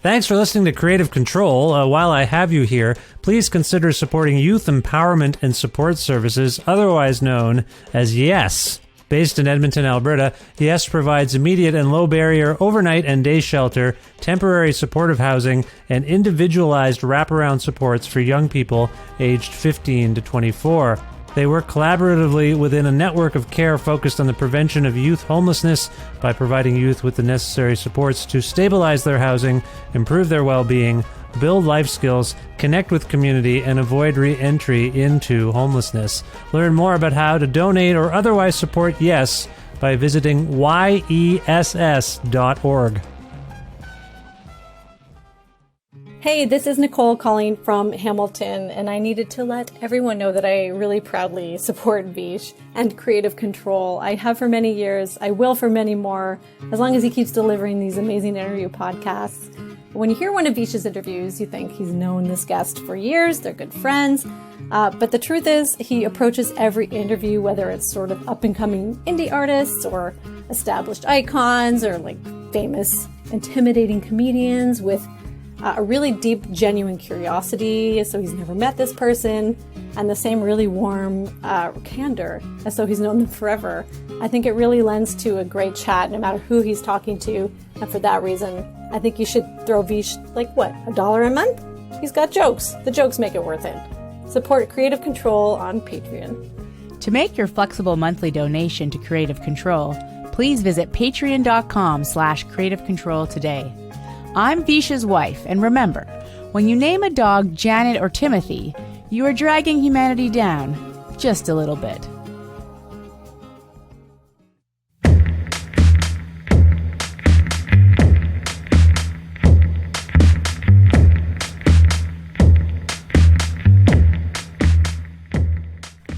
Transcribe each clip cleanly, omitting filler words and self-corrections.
Thanks for listening to Creative Control. While I have you here, please consider supporting Youth Empowerment and Support Services, otherwise known as YES. Based in Edmonton, Alberta, YES provides immediate and low-barrier overnight and day shelter, temporary supportive housing, and individualized wraparound supports for young people aged 15 to 24. They work collaboratively within a network of care focused on the prevention of youth homelessness by providing youth with the necessary supports to stabilize their housing, improve their well-being, build life skills, connect with community, and avoid re-entry into homelessness. Learn more about how to donate or otherwise support YES by visiting yess.org. Hey, this is Nicole calling from Hamilton, and I needed to let everyone know that I really proudly support Vish and Creative Control. I have for many years, I will for many more, as long as he keeps delivering these amazing interview podcasts. When you hear one of Vish's interviews, you think he's known this guest for years, they're good friends, but the truth is he approaches every interview, whether it's sort of up-and-coming indie artists or established icons or like famous, intimidating comedians with a really deep, genuine curiosity, so he's never met this person, and the same really warm candor, as so he's known them forever. I think it really lends to a great chat, no matter who he's talking to, and for that reason, I think you should throw Vish, $1 a month? He's got jokes. The jokes make it worth it. Support Creative Control on Patreon. To make your flexible monthly donation to Creative Control, please visit patreon.com/Creative Control today. I'm Vish's wife, and remember, when you name a dog Janet or Timothy, you are dragging humanity down just a little bit.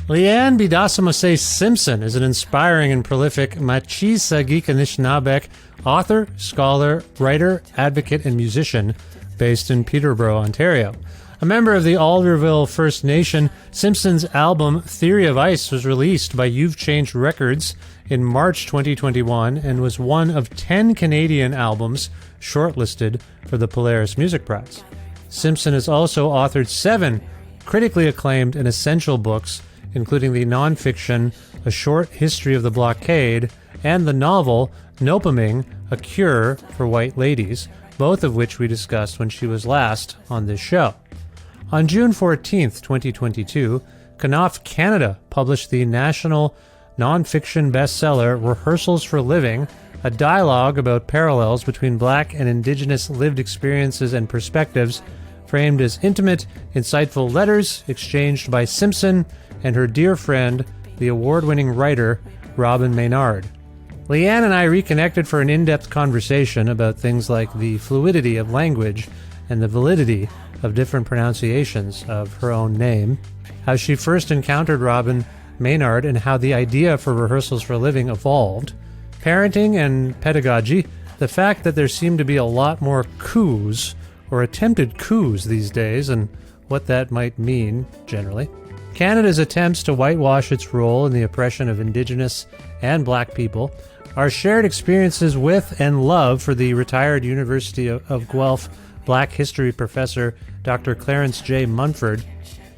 Leanne Betasamosake Simpson is an inspiring and prolific Machisa-Gikanishinabek author, scholar, writer, advocate, and musician based in Peterborough, Ontario. A member of the Alderville First Nation, Simpson's album Theory of Ice was released by You've Changed Records in March 2021 and was one of 10 Canadian albums shortlisted for the Polaris Music Prize. Simpson has also authored 7 critically acclaimed and essential books, including the nonfiction A Short History of the Blockade and the novel Nopaming, A Cure for White Ladies, both of which we discussed when she was last on this show. On June 14th, 2022, Knopf Canada published the national nonfiction bestseller Rehearsals for Living, a dialogue about parallels between Black and Indigenous lived experiences and perspectives, framed as intimate, insightful letters exchanged by Simpson and her dear friend, the award-winning writer Robin Maynard. Leanne and I reconnected for an in-depth conversation about things like the fluidity of language and the validity of different pronunciations of her own name, how she first encountered Robin Maynard and how the idea for Rehearsals for Living evolved, parenting and pedagogy, the fact that there seem to be a lot more coups or attempted coups these days and what that might mean generally, Canada's attempts to whitewash its role in the oppression of Indigenous and Black people, our shared experiences with and love for the retired University of Guelph Black History professor Dr. Clarence J. Munford,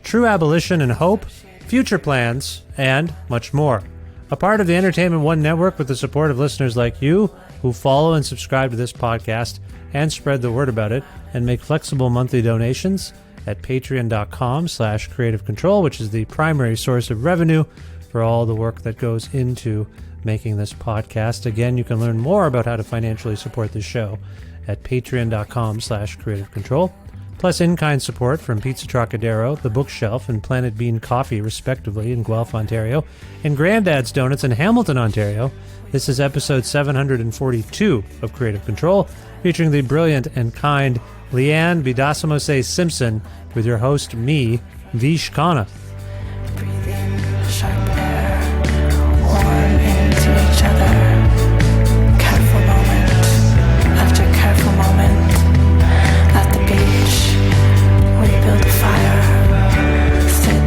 true abolition and hope, future plans, and much more. A part of the Entertainment One Network with the support of listeners like you who follow and subscribe to this podcast and spread the word about it and make flexible monthly donations at patreon.com/Creative Control, which is the primary source of revenue for all the work that goes into making this podcast. Again, you can learn more about how to financially support this show at patreon.com/Creative Control. Plus in-kind support from Pizza Trocadero, The Bookshelf, and Planet Bean Coffee, respectively, in Guelph, Ontario, and Grandad's Donuts in Hamilton, Ontario. This is episode 742 of Creative Control, featuring the brilliant and kind Leanne Betasamosake Simpson, with your host, me, Vish Khanna. Breathe in sharp air, warm into each other. Careful moment after careful moment. At the beach, we build a fire. Sit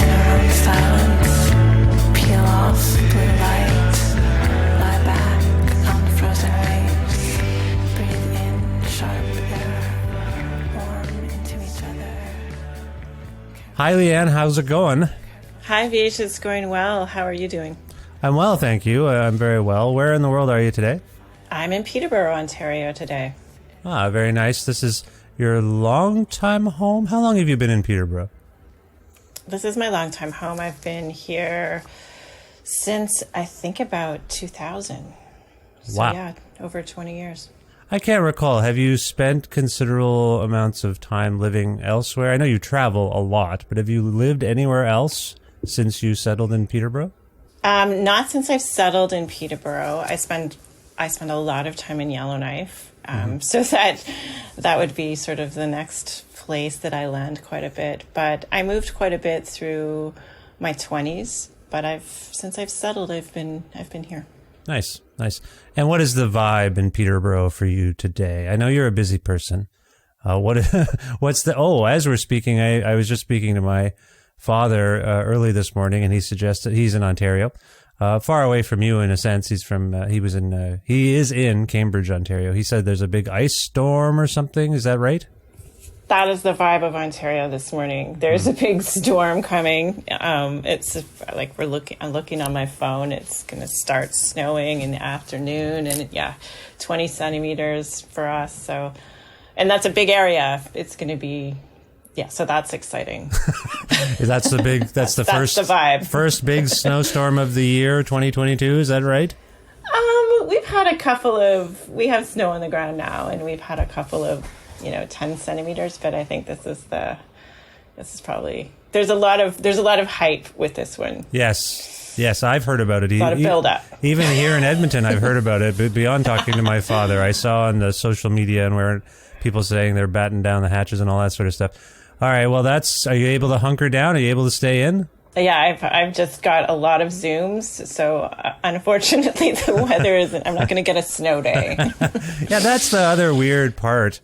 in our own silence. Peel off blue light. Lie back on the frozen waves. Hi, Leanne. How's it going? Hi, Vish. It's going well. How are you doing? I'm well, thank you. I'm very well. Where in the world are you today? I'm in Peterborough, Ontario today. Ah, very nice. This is your long-time home? How long have you been in Peterborough? This is my longtime home. I've been here since, I think, about 2000. So, Wow. yeah, over 20 years. I can't recall. Have you spent considerable amounts of time living elsewhere? I know you travel a lot, but have you lived anywhere else since you settled in Peterborough? Not since I've settled in Peterborough. I spend a lot of time in Yellowknife. So that would be sort of the next place that I land quite a bit. But I moved quite a bit through my 20s. But since I've settled, I've been here. Nice. And what is the vibe in Peterborough for you today? I know you're a busy person. What's the? Oh, as we're speaking, I was just speaking to my father early this morning, and he suggested he's in Ontario, far away from you in a sense. He is in Cambridge, Ontario. He said there's a big ice storm or something. Is that right? That is the vibe of Ontario this morning. There's a big storm coming. It's like I'm looking on my phone. It's going to start snowing in the afternoon, and 20 centimeters for us. So, and that's a big area. It's going to be, so that's exciting. That's the vibe. First big snowstorm of the year, 2022. Is that right? We've had we have snow on the ground now, and we've had a couple of 10 centimeters, but I think this is probably, there's a lot of hype with this one. Yes, I've heard about it. A lot of build up. Even here in Edmonton, I've heard about it, but beyond talking to my father, I saw on the social media and where people saying they're batting down the hatches and all that sort of stuff. All right, well, are you able to hunker down? Are you able to stay in? Yeah, I've just got a lot of Zooms, so unfortunately the weather isn't, I'm not going to get a snow day. Yeah, that's the other weird part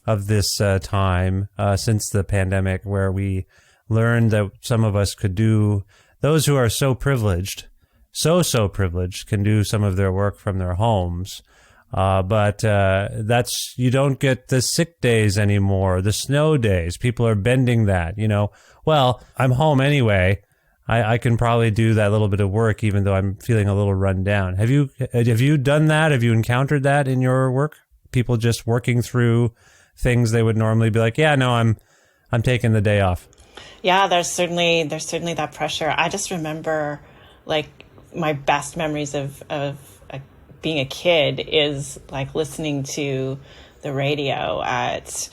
of this time since the pandemic, where we learned that some of us could do, those who are so privileged can do some of their work from their homes. But you don't get the sick days anymore, the snow days. People are bending that, well, I'm home anyway. I can probably do that little bit of work, even though I'm feeling a little run down. Have you done that? Have you encountered that in your work? People just working through things they would normally be like, yeah, no, I'm taking the day off. Yeah, there's certainly that pressure. I just remember, like, my best memories of being a kid is like listening to the radio at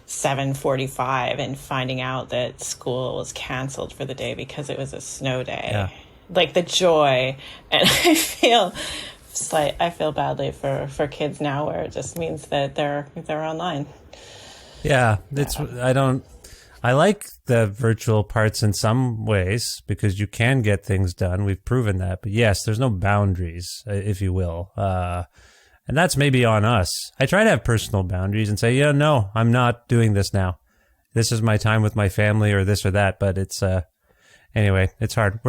7:45 and finding out that school was canceled for the day because it was a snow day. Yeah. Like the joy, and I feel badly for kids now, where it just means that they're online. Yeah, I like the virtual parts in some ways because you can get things done. We've proven that. But yes, there's no boundaries, if you will. And that's maybe on us. I try to have personal boundaries and say, no, I'm not doing this now. This is my time with my family or this or that. But it's, anyway, it's hard.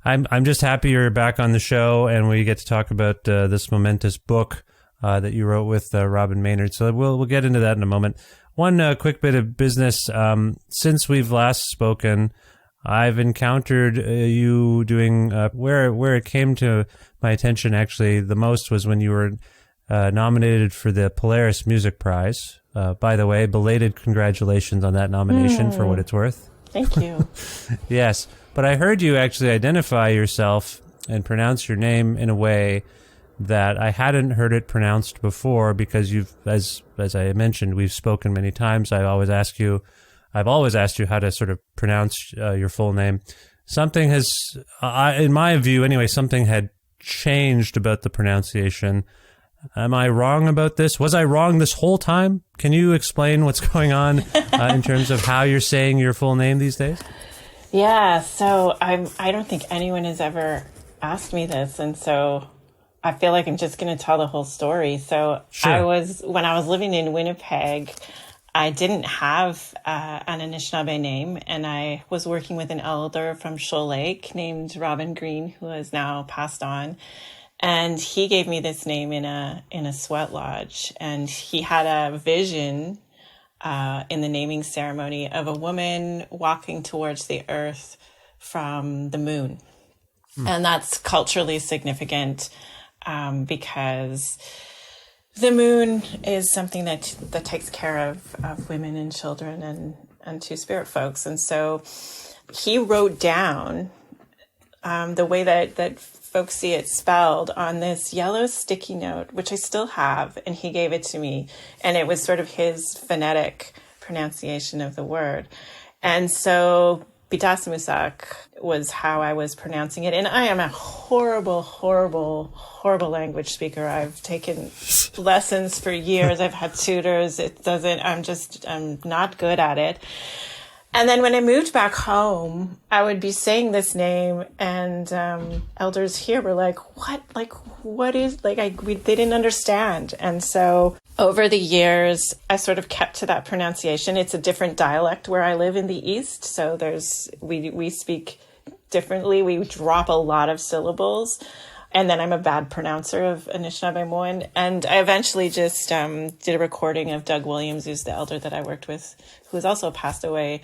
I'm just happy you're back on the show and we get to talk about this momentous book that you wrote with Robin Maynard. So we'll get into that in a moment. One quick bit of business. Since we've last spoken, I've encountered you doing where it came to my attention actually the most was when you were nominated for the Polaris Music Prize. By the way, belated congratulations on that nomination for what it's worth. Thank you. Yes, but I heard you actually identify yourself and pronounce your name in a way that I hadn't heard it pronounced before because as I mentioned, we've spoken many times. I've always asked you how to sort of pronounce your full name. Something has, in my view anyway, something had changed about the pronunciation. Am I wrong about this? Was I wrong this whole time? Can you explain what's going on in terms of how you're saying your full name these days? Yeah, so I don't think anyone has ever asked me this, and so I feel like I'm just going to tell the whole story. So Sure. when I was living in Winnipeg, I didn't have an Anishinaabe name, and I was working with an elder from Shoal Lake named Robin Green, who has now passed on. And he gave me this name in a sweat lodge, and he had a vision in the naming ceremony of a woman walking towards the earth from the moon. And that's culturally significant because the moon is something that takes care of women and children and two spirit folks. And so he wrote down the way that folks see it spelled on this yellow sticky note, which I still have, and he gave it to me. And it was sort of his phonetic pronunciation of the word. And so Betasamosake was how I was pronouncing it. And I am a horrible, horrible, horrible language speaker. I've taken lessons for years. I've had tutors. I'm not good at it. And then when I moved back home, I would be saying this name, and elders here were like, "What? Like, what is?" Like, they didn't understand. And so over the years, I sort of kept to that pronunciation. It's a different dialect where I live in the East, so we speak differently. We drop a lot of syllables. And then I'm a bad pronouncer of Anishinaabemowin. And I eventually just did a recording of Doug Williams, who's the elder that I worked with, who has also passed away.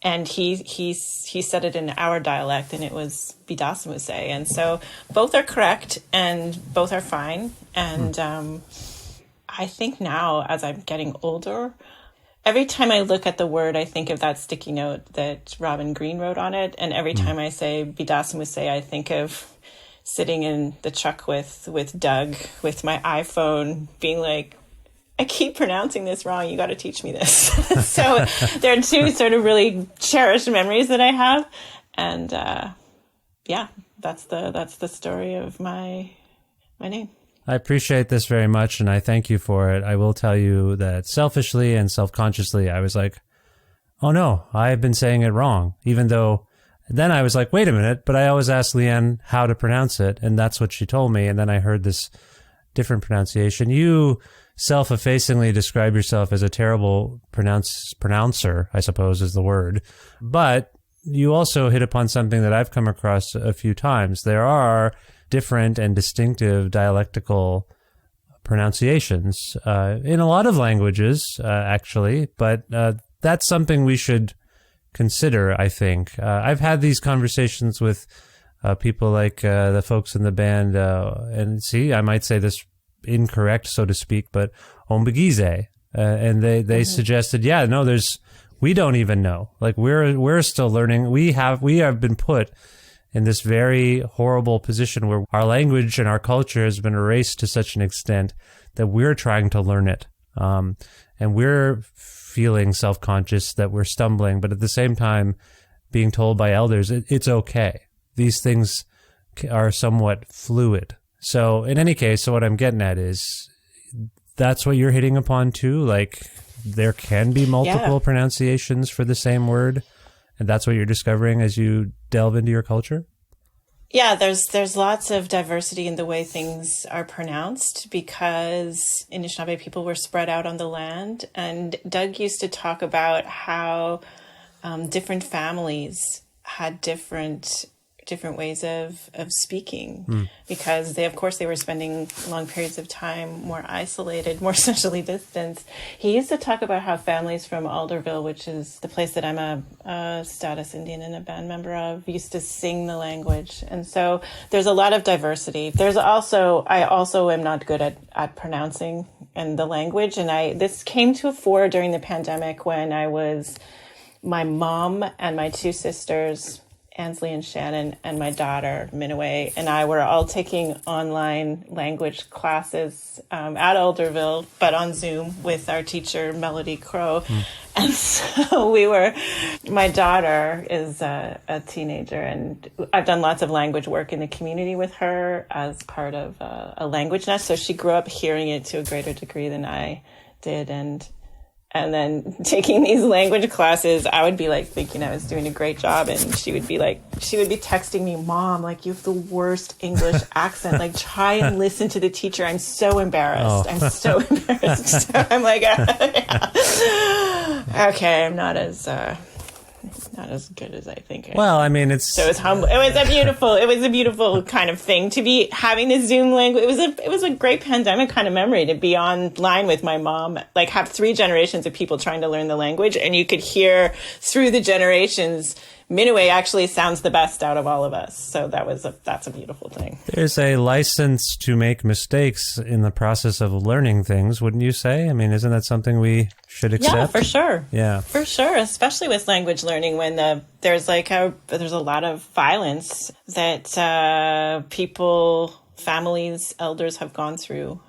And he said it in our dialect, and it was Betasamosake. And so both are correct, and both are fine. And I think now, as I'm getting older, every time I look at the word, I think of that sticky note that Robin Green wrote on it. And every time I say Betasamosake, I think of sitting in the truck with Doug, with my iPhone, being like, I keep pronouncing this wrong. You got to teach me this. So there are two sort of really cherished memories that I have. And yeah, that's the story of my name. I appreciate this very much, and I thank you for it. I will tell you that selfishly and self-consciously, I was like, oh no, I've been saying it wrong, even though then I was like, wait a minute, but I always asked Leanne how to pronounce it, and that's what she told me, and then I heard this different pronunciation. You self-effacingly describe yourself as a terrible pronouncer, I suppose is the word, but you also hit upon something that I've come across a few times. There are different and distinctive dialectical pronunciations in a lot of languages, actually, but that's something we should consider, I think. I've had these conversations with people like the folks in the band, and see, I might say this incorrect, so to speak, but Ombegize, and they suggested, yeah, no, we don't even know. Like we're still learning. We have been put in this very horrible position where our language and our culture has been erased to such an extent that we're trying to learn it, and we're feeling self-conscious that we're stumbling, but at the same time being told by elders it's okay. These things are somewhat fluid. So in any case, so what I'm getting at is that's what you're hitting upon too. Like there can be multiple pronunciations for the same word, and that's what you're discovering as you delve into your culture? Yeah, there's lots of diversity in the way things are pronounced because Anishinaabe people were spread out on the land. And Doug used to talk about how different families had different ways of speaking because they were spending long periods of time more isolated, more socially distanced. He used to talk about how families from Alderville, which is the place that I'm a status Indian and a band member of, used to sing the language. And so there's a lot of diversity. I also am not good at pronouncing in the language. And this came to a fore during the pandemic when my mom and my two sisters, Ansley and Shannon, and my daughter, Minaway, and I were all taking online language classes at Alderville, but on Zoom with our teacher, Melody Crow. And so my daughter is a teenager, and I've done lots of language work in the community with her as part of a language nest. So she grew up hearing it to a greater degree than I did. And then taking these language classes, I would be like thinking I was doing a great job. And she would be texting me, Mom, like you have the worst English accent. Like try and listen to the teacher. I'm so embarrassed. I'm so embarrassed. So I'm like, okay, I'm not as not as good as I think. Well, I mean, so it was humble. It was a beautiful kind of thing to be having the Zoom language. It was a great pandemic kind of memory to be online with my mom, like have 3 generations of people trying to learn the language, and you could hear through the generations. Minuet actually sounds the best out of all of us. So that's a beautiful thing. There's a license to make mistakes in the process of learning things, wouldn't you say? I mean, isn't that something we should accept? Yeah, for sure. Yeah. For sure, especially with language learning when there's a lot of violence that families, elders have gone through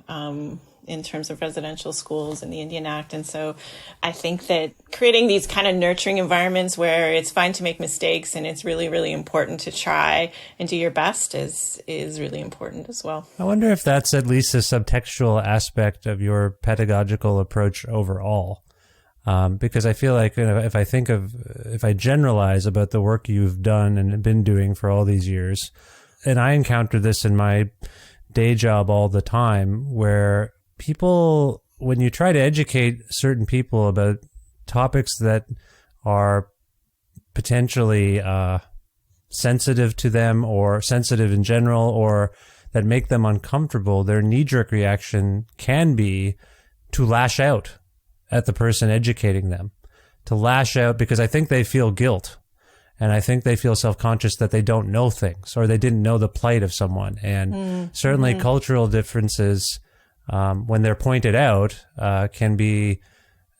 in terms of residential schools and the Indian Act. And so I think that creating these kind of nurturing environments where it's fine to make mistakes and it's really, really important to try and do your best is really important as well. I wonder if that's at least a subtextual aspect of your pedagogical approach overall. Because I feel like if I generalize about the work you've done and been doing for all these years, and I encounter this in my day job all the time, where people, when you try to educate certain people about topics that are potentially sensitive to them or sensitive in general or that make them uncomfortable, their knee-jerk reaction can be to lash out at the person educating them, to lash out because I think they feel guilt. And I think they feel self-conscious that they don't know things or they didn't know the plight of someone. And certainly cultural differences, when they're pointed out, can be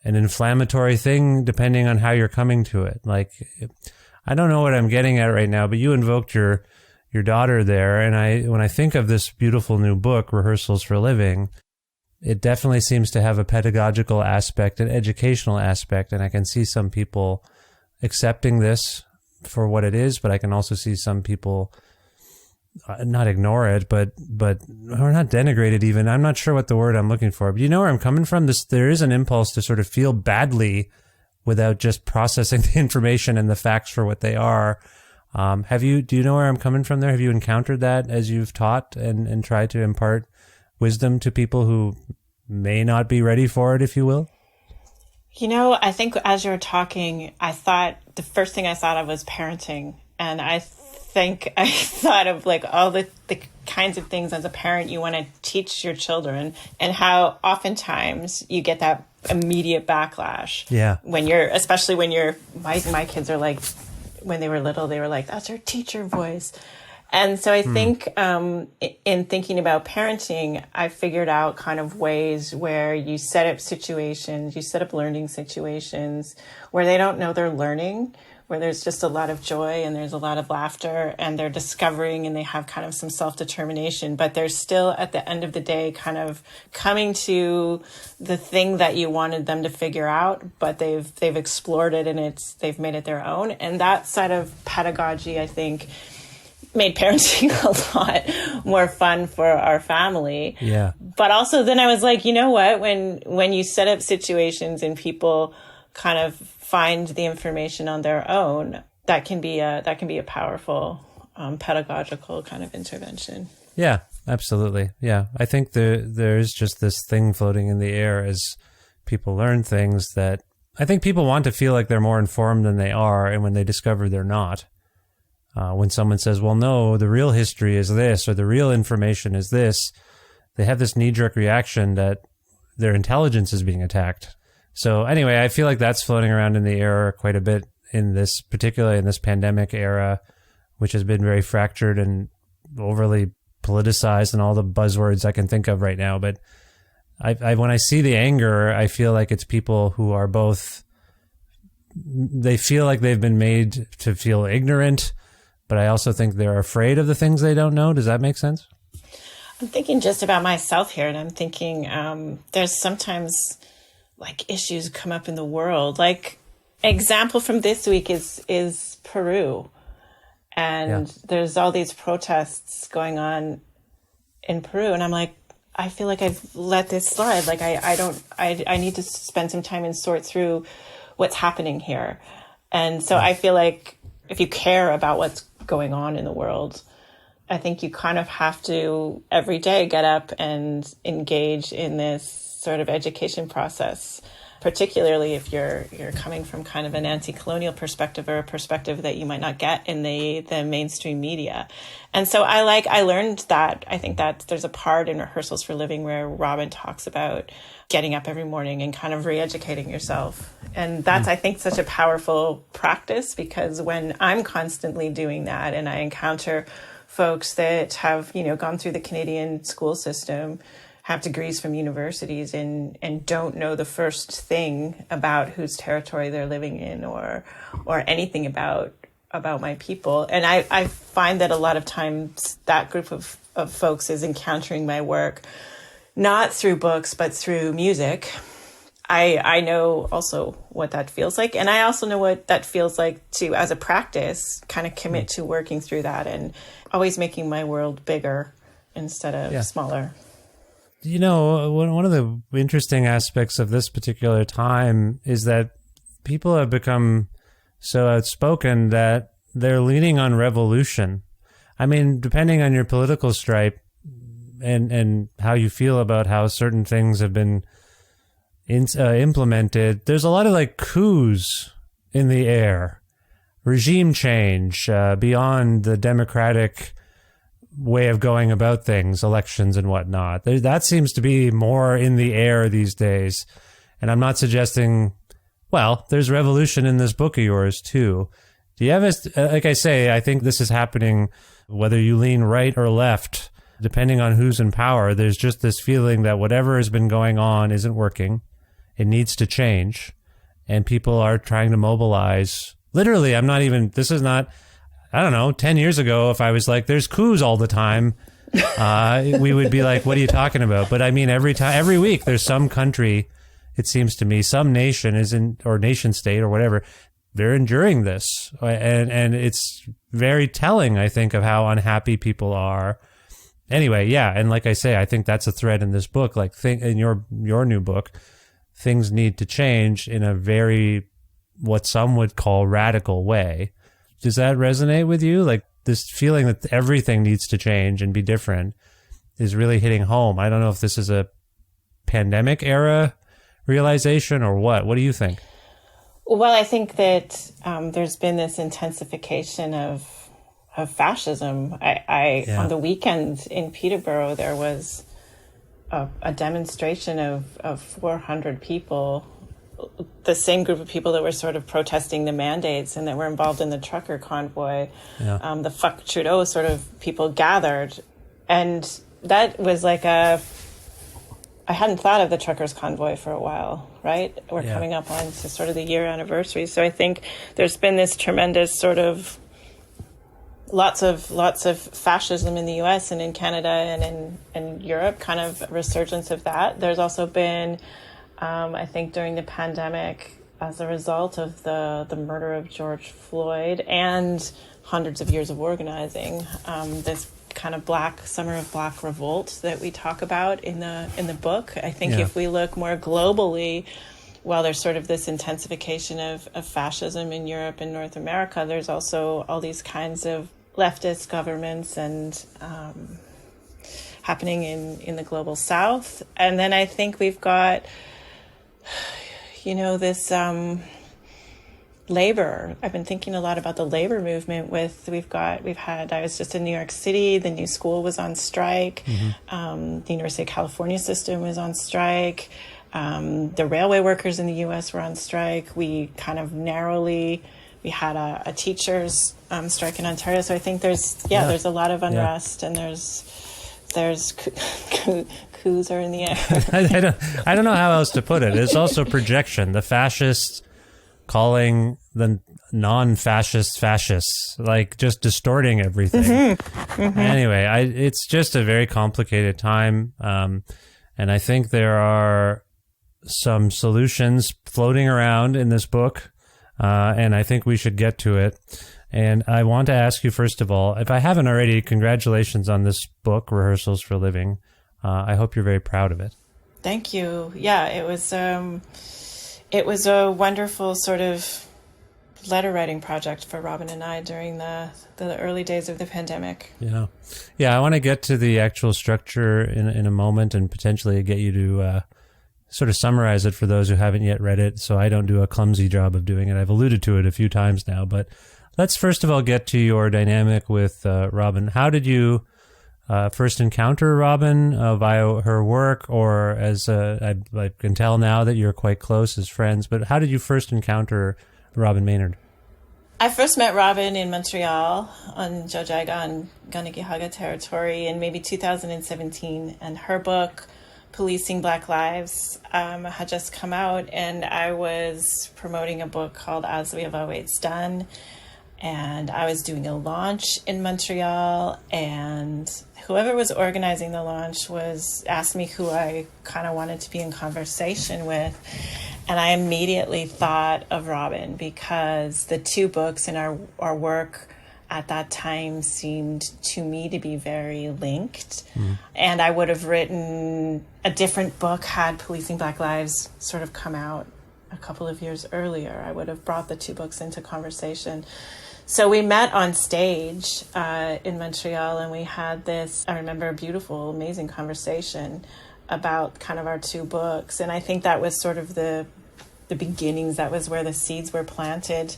an inflammatory thing depending on how you're coming to it. Like, I don't know what I'm getting at right now, but you invoked your daughter there. And when I think of this beautiful new book, Rehearsals for Living, it definitely seems to have a pedagogical aspect, an educational aspect. And I can see some people accepting this for what it is, but I can also see some people not ignore it, but or not denigrate it even. I'm not sure what the word I'm looking for, but you know where I'm coming from. There is an impulse to sort of feel badly without just processing the information and the facts for what they are. Do you know where I'm coming from there? Have you encountered that as you've taught and tried to impart wisdom to people who may not be ready for it, if you will? You know, I think as you were talking, the first thing I thought of was parenting. And I think I thought of like all the kinds of things as a parent you want to teach your children and how oftentimes you get that immediate backlash. Yeah. Especially when my kids are like, when they were little, they were like, that's our teacher voice. And so I think in thinking about parenting, I figured out kind of ways where you set up learning situations where they don't know they're learning, where there's just a lot of joy and there's a lot of laughter and they're discovering and they have kind of some self-determination, but they're still at the end of the day kind of coming to the thing that you wanted them to figure out, but they've explored it and they've made it their own. And that side of pedagogy, I think, made parenting a lot more fun for our family. Yeah. But also then I was like, you know what, when you set up situations and people kind of find the information on their own, that can be a powerful pedagogical kind of intervention. Yeah, absolutely. Yeah. I think there's just this thing floating in the air as people learn things that I think people want to feel like they're more informed than they are, and when they discover they're not. When someone says, well, no, the real history is this, or the real information is this, they have this knee-jerk reaction that their intelligence is being attacked. So anyway, I feel like that's floating around in the air quite a bit particularly in this pandemic era, which has been very fractured and overly politicized and all the buzzwords I can think of right now. But when I see the anger, I feel like it's people who are they feel like they've been made to feel ignorant, but I also think they're afraid of the things they don't know. Does that make sense? I'm thinking just about myself here, and I'm thinking there's sometimes like issues come up in the world. Like example from this week is Peru, and there's all these protests going on in Peru, and I'm like, I feel like I've let this slide. Like I need to spend some time and sort through what's happening here. And so I feel like if you care about what's going on in the world, I think you kind of have to every day get up and engage in this sort of education process particularly if you're coming from kind of an anti-colonial perspective, or a perspective that you might not get in the mainstream media. And so I learned that. I think that there's a part in Rehearsals for Living where Robin talks about getting up every morning and kind of re-educating yourself. And that's, I think, such a powerful practice, because when I'm constantly doing that and I encounter folks that have, gone through the Canadian school system, have degrees from universities, and don't know the first thing about whose territory they're living in, or anything about my people. And I find that a lot of times that group of folks is encountering my work not through books, but through music. I know also what that feels like. And I also know what that feels like to, as a practice, kind of commit to working through that and always making my world bigger instead of smaller. One of the interesting aspects of this particular time is that people have become so outspoken that they're leaning on revolution. I mean, depending on your political stripe and how you feel about how certain things have been implemented, there's a lot of like coups in the air, regime change beyond the democratic way of going about things, elections and whatnot. That seems to be more in the air these days. And I'm not suggesting, well, there's revolution in this book of yours too. Do you have like I say, I think this is happening whether you lean right or left, depending on who's in power. There's just this feeling that whatever has been going on isn't working. It needs to change. And people are trying to mobilize. Literally, this is not, I don't know, 10 years ago, if I was like, there's coups all the time, we would be like, what are you talking about? But I mean, every week, there's some country, it seems to me, some nation or nation state or whatever, they're enduring this. And it's very telling, I think, of how unhappy people are. Anyway, yeah. And like I say, I think that's a thread in this book, like in your new book, things need to change in a very, what some would call radical way. Does that resonate with you? Like this feeling that everything needs to change and be different is really hitting home. I don't know if this is a pandemic era realization or what. What do you think? Well, I think that there's been this intensification of fascism. On the weekend in Peterborough, there was a demonstration of 400 people, the same group of people that were sort of protesting the mandates and that were involved in the trucker convoy. Yeah. The Fuck Trudeau sort of people gathered. And that was like I hadn't thought of the truckers convoy for a while, right? We're coming up on to sort of the year anniversary. So I think there's been this tremendous sort of lots of fascism in the US and in Canada and in Europe, kind of resurgence of that. There's also been, I think during the pandemic, as a result of the murder of George Floyd and hundreds of years of organizing, this kind of summer of black revolt that we talk about in the book. I think if we look more globally, while there's sort of this intensification of fascism in Europe and North America, there's also all these kinds of leftist governments and happening in the global South. And then I think we've got, this labor. I've been thinking a lot about the labor movement I was just in New York City, the new school was on strike, the University of California system was on strike, the railway workers in the US were on strike. We kind of we had a teachers strike in Ontario. So I think there's a lot of unrest and there's coups are in the air. I don't know how else to put it. It's also projection. The fascists calling the non-fascists fascists, like just distorting everything. Anyway, it's just a very complicated time. And I think there are some solutions floating around in this book. And I think we should get to it. And I want to ask you, first of all, if I haven't already, congratulations on this book, Rehearsals for Living. I hope you're very proud of it. Thank you. Yeah, it was a wonderful sort of letter writing project for Robin and I during the early days of the pandemic. Yeah. I want to get to the actual structure in a moment and potentially get you to sort of summarize it for those who haven't yet read it, so I don't do a clumsy job of doing it. I've alluded to it a few times now, but let's first of all get to your dynamic with Robin. How did you first encounter Robin via her work, or as I can tell now that you're quite close as friends, but how did you first encounter Robin Maynard? I first met Robin in Montreal on Jojiga and Kanekihaga territory in maybe 2017, and her book, Policing Black Lives, had just come out, and I was promoting a book called As We Have Always Done, and I was doing a launch in Montreal, and whoever was organizing the launch asked me who I kind of wanted to be in conversation with. And I immediately thought of Robin because the two books in our work at that time seemed to me to be very linked. And I would have written a different book had Policing Black Lives sort of come out a couple of years earlier. I would have brought the two books into conversation. So we met on stage in Montreal, and we had this, I remember, a beautiful, amazing conversation about kind of our two books. And I think that was sort of the beginnings. That was where the seeds were planted.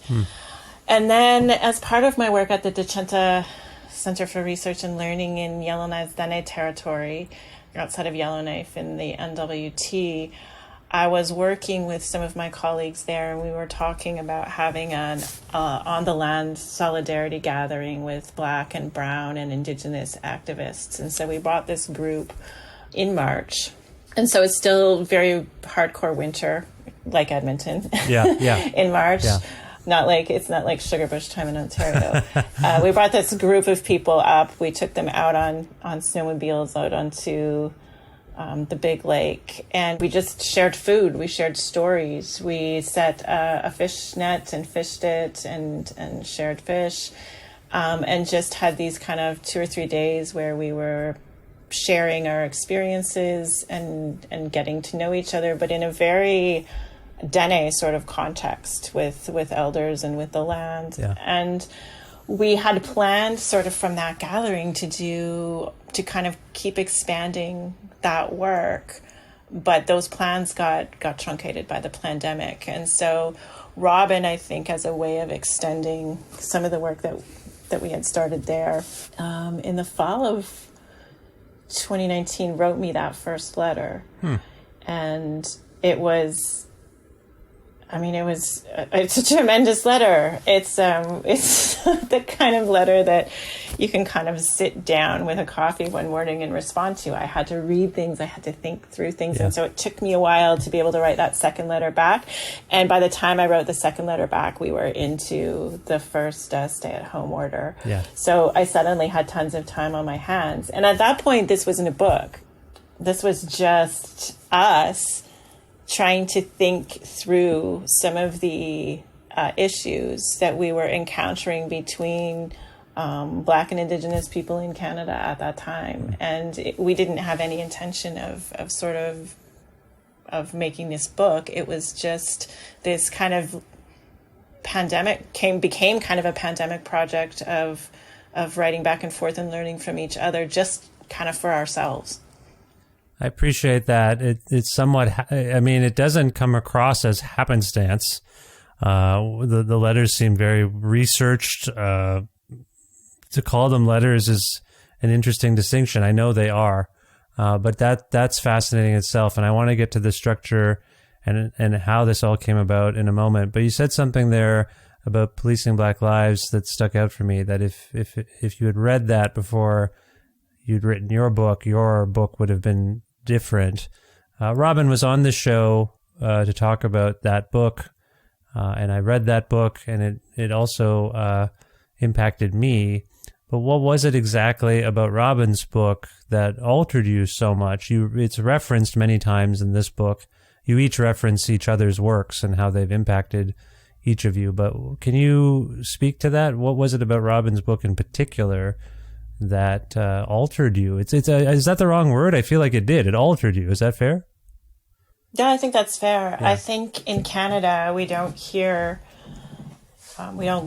And then as part of my work at the Decenta Center for Research and Learning in Yellowknife Dene territory, outside of Yellowknife in the NWT, I was working with some of my colleagues there, and we were talking about having an on-the-land solidarity gathering with Black and Brown and Indigenous activists. And so we brought this group in March. And so it's still very hardcore winter, like Edmonton, in March. Yeah. It's not like Sugarbush time in Ontario. We brought this group of people up. We took them out on snowmobiles out onto the big lake, and we just shared food. We shared stories. We set a fish net and fished it and shared fish, and just had these kind of 2 or 3 days where we were sharing our experiences and getting to know each other, but in a very Dene sort of context with elders and with the land. Yeah. And we had planned sort of from that gathering to kind of keep expanding that work, but those plans got truncated by the pandemic. And so Robin, I think, as a way of extending some of the work that we had started there, in the fall of 2019, wrote me that first letter. And it's a tremendous letter. It's the kind of letter that you can kind of sit down with a coffee one morning and respond to. I had to read things. I had to think through things. Yeah. And so it took me a while to be able to write that second letter back. And by the time I wrote the second letter back, we were into the first stay-at-home order. Yeah. So I suddenly had tons of time on my hands. And at that point, this wasn't a book. This was just us trying to think through some of the issues that we were encountering between Black and Indigenous people in Canada at that time. And we didn't have any intention of making this book. It was just this kind of became kind of a pandemic project of writing back and forth and learning from each other, just kind of for ourselves. I appreciate that. It's somewhat, it doesn't come across as happenstance. The letters seem very researched. To call them letters is an interesting distinction. I know they are, but that's fascinating itself. And I want to get to the structure and how this all came about in a moment. But you said something there about Policing Black Lives that stuck out for me, that if you had read that before you'd written your book would have been different. Robin was on the show to talk about that book, and I read that book, and it also impacted me. But what was it exactly about Robin's book that altered you so much? It's referenced many times in this book. You each reference each other's works and how they've impacted each of you. But can you speak to that? What was it about Robin's book in particular that altered you? Is that the wrong word? I feel like it did. It altered you. Is that fair? Yeah, I think that's fair. Yeah. I think in Canada, we don't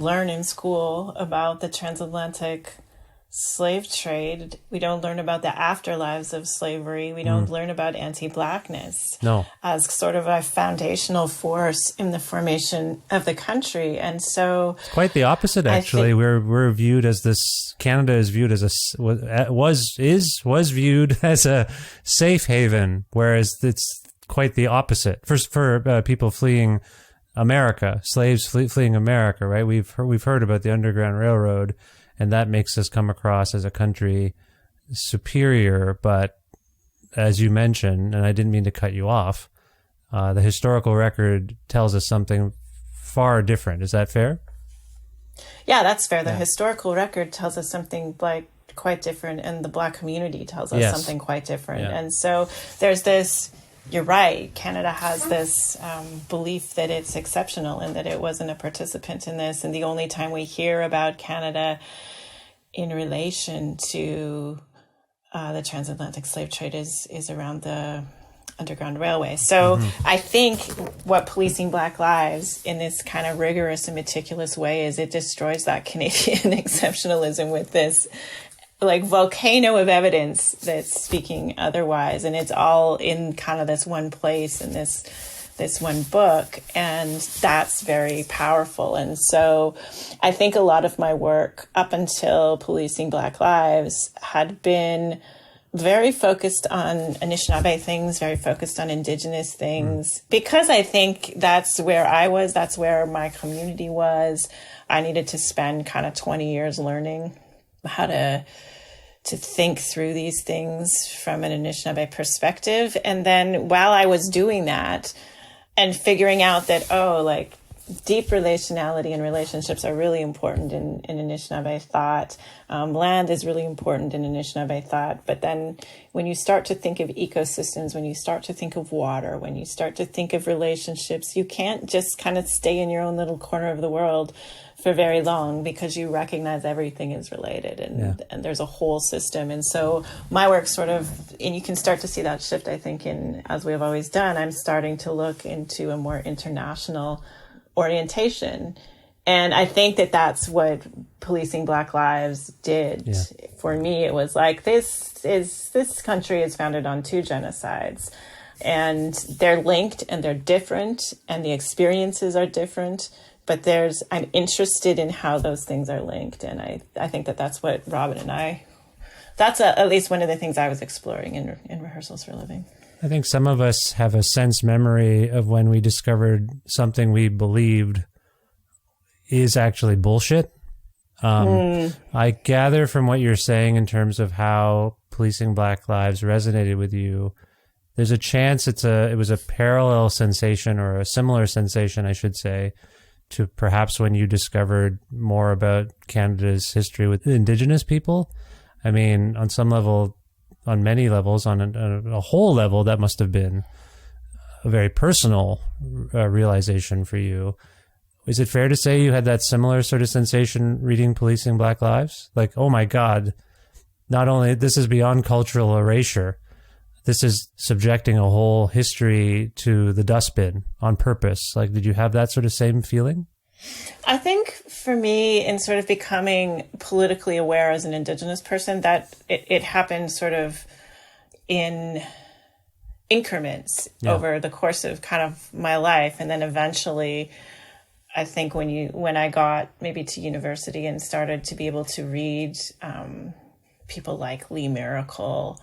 learn in school about the transatlantic slave trade. We don't learn about the afterlives of slavery. We don't learn about anti-Blackness as sort of a foundational force in the formation of the country. And so it's quite the opposite, actually. We're viewed as this. Canada is viewed as was viewed as a safe haven, whereas it's quite the opposite for people fleeing America, slaves fleeing America. Right? We've heard about the Underground Railroad. And that makes us come across as a country superior. But as you mentioned, and I didn't mean to cut you off, the historical record tells us something far different. Is that fair? Yeah, that's fair. The historical record tells us something like quite different, and the Black community tells us something quite different. Yeah. And so there's this, you're right, Canada has this belief that it's exceptional and that it wasn't a participant in this. And the only time we hear about Canada in relation to the transatlantic slave trade is around the Underground Railway. So I think what policing Black lives in this kind of rigorous and meticulous way is it destroys that Canadian exceptionalism with this like volcano of evidence that's speaking otherwise. And it's all in kind of this one place in this one book. And that's very powerful. And so I think a lot of my work up until Policing Black Lives had been very focused on Anishinaabe things, very focused on Indigenous things, because I think that's where I was, that's where my community was. I needed to spend kind of 20 years learning how to think through these things from an Anishinaabe perspective. And then while I was doing that and figuring out that, like deep relationality and relationships are really important in Anishinaabe thought. Land is really important in Anishinaabe thought. But then when you start to think of ecosystems, when you start to think of water, when you start to think of relationships, you can't just kind of stay in your own little corner of the world for very long, because you recognize everything is related and there's a whole system. And so my work sort of, and you can start to see that shift, I think, in, as we have always done, I'm starting to look into a more international orientation. And I think that that's what Policing Black Lives did. Yeah. For me, it was like, this country is founded on 2 genocides, and they're linked and they're different and the experiences are different. But I'm interested in how those things are linked. And I think that's what Robin and I, that's at least one of the things I was exploring in rehearsals for a living. I think some of us have a sense memory of when we discovered something we believed is actually bullshit. I gather from what you're saying in terms of how Policing Black Lives resonated with you, there's a chance it was a parallel sensation, or a similar sensation, I should say, to perhaps when you discovered more about Canada's history with Indigenous people. I mean, on some level, on many levels, on a whole level, that must have been a very personal realization for you. Is it fair to say you had that similar sort of sensation reading Policing Black Lives? Like, oh my God, not only this is beyond cultural erasure, this is subjecting a whole history to the dustbin on purpose. Like, did you have that sort of same feeling? I think for me, in sort of becoming politically aware as an Indigenous person, that it happened sort of in increments over the course of kind of my life. And then eventually, I think when I got maybe to university and started to be able to read people like Lee Miracle,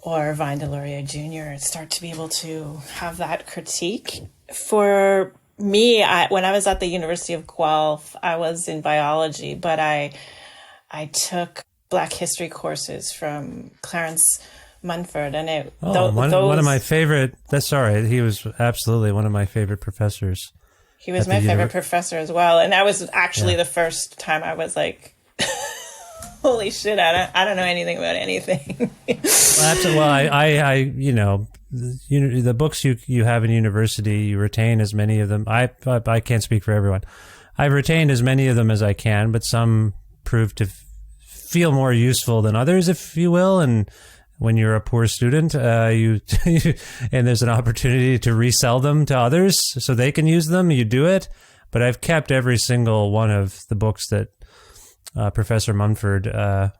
or Vine Deloria Jr., start to be able to have that critique. For me, when I was at the University of Guelph, I was in biology, but I took Black history courses from Clarence Munford, and one of my favorite. He was absolutely one of my favorite professors. He was my favorite professor as well, and that was actually the first time I was like, holy shit, I don't know anything about anything. Well, the books you have in university, you retain as many of them. I can't speak for everyone. I've retained as many of them as I can, but some prove to feel more useful than others, if you will. And when you're a poor student, and there's an opportunity to resell them to others so they can use them, you do it. But I've kept every single one of the books that Professor Munford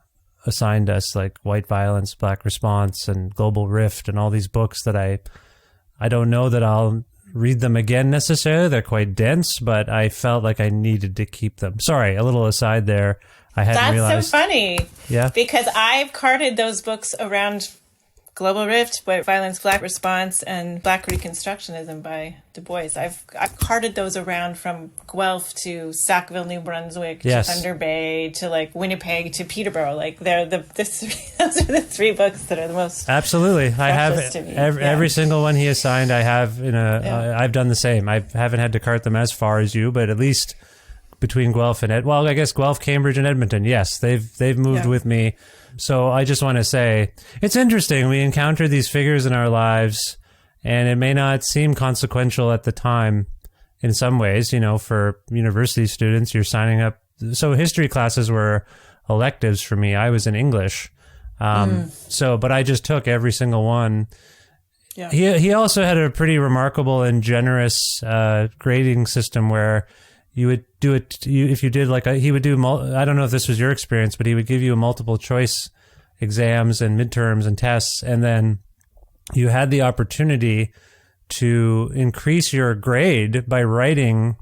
assigned us, like White Violence, Black Response, and Global Rift, and all these books that I don't know that I'll read them again necessarily. They're quite dense, but I felt like I needed to keep them. Sorry, a little aside there. I hadn't realized. That's so funny. Yeah. Because I've carted those books around Global Rift, White Violence, Black Response, and Black Reconstructionism by Du Bois. I've carted those around from Guelph to Sackville, New Brunswick, to Thunder Bay, to like Winnipeg, to Peterborough. Like those are the three books that are the most. Absolutely, I have every single one he assigned. I have I've done the same. I haven't had to cart them as far as you, but at least between Guelph and I guess Guelph, Cambridge, and Edmonton. Yes, they've moved with me. So I just want to say, it's interesting. We encounter these figures in our lives, and it may not seem consequential at the time in some ways. You know, for university students, you're signing up. So history classes were electives for me. I was in English. But I just took every single one. Yeah. He also had a pretty remarkable and generous grading system where you would do it. If you did he would do. I don't know if this was your experience, but he would give you a multiple choice exams and midterms and tests, and then you had the opportunity to increase your grade by writing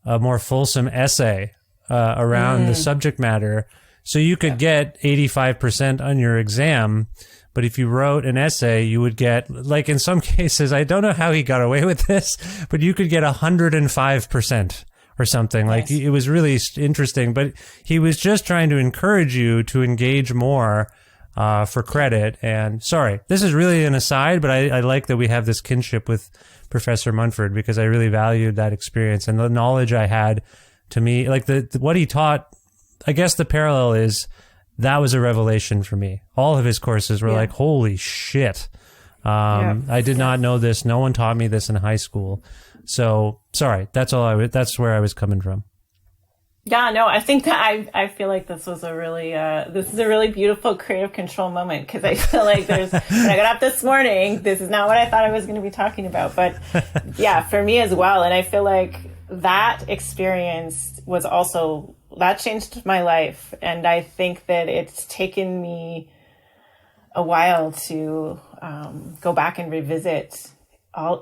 a more fulsome essay around the subject matter. So you could get 85% on your exam, but if you wrote an essay, you would get, like in some cases, I don't know how he got away with this, but you could get 105%. Or something. Like it was really interesting, but he was just trying to encourage you to engage more for credit. And sorry, this is really an aside, but I like that we have this kinship with Professor Munford because I really valued that experience and the knowledge I had. To me, like what he taught. I guess the parallel is that was a revelation for me. All of his courses were like, holy shit. I did not know this. No one taught me this in high school. So sorry, that's where I was coming from. Yeah, no, I think that I feel like this was a really beautiful creative control moment because I feel like when I got up this morning, this is not what I thought I was going to be talking about, but yeah, for me as well. And I feel like that experience was also, that changed my life. And I think that it's taken me a while to go back and revisit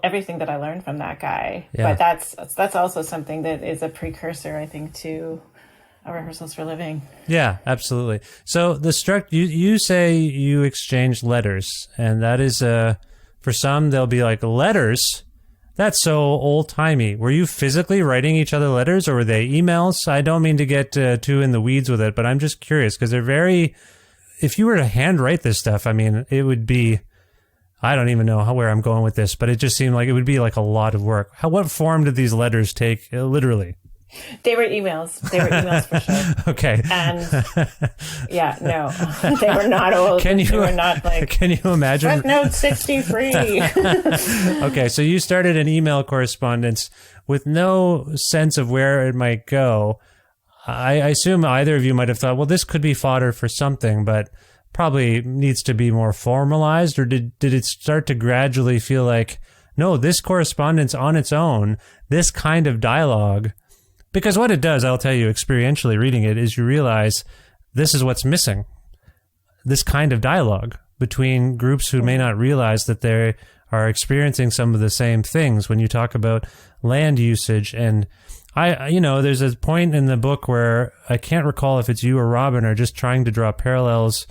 everything that I learned from that guy. Yeah. But that's also something that is a precursor, I think, to a rehearsals for living. Yeah, absolutely. So you say you exchanged letters, and that is for some they'll be like, letters? That's so old timey. Were you physically writing each other letters, or were they emails? I don't mean to get too in the weeds with it, but I'm just curious because they're very. If you were to handwrite this stuff, I mean, it would be. I don't even know where I'm going with this, but it just seemed like it would be like a lot of work. What form did these letters take, literally? They were emails. They were emails for sure. Okay. And yeah, no, they were not old. They were not like. Can you imagine? Footnote 63. Okay, so you started an email correspondence with no sense of where it might go. I assume either of you might have thought, well, this could be fodder for something, but probably needs to be more formalized, or did it start to gradually feel like, no, this correspondence on its own, this kind of dialogue, because what it does, I'll tell you experientially reading it, is you realize this is what's missing. This kind of dialogue between groups who may not realize that they are experiencing some of the same things. When you talk about land usage, and there's a point in the book where I can't recall if it's you or Robin are just trying to draw parallels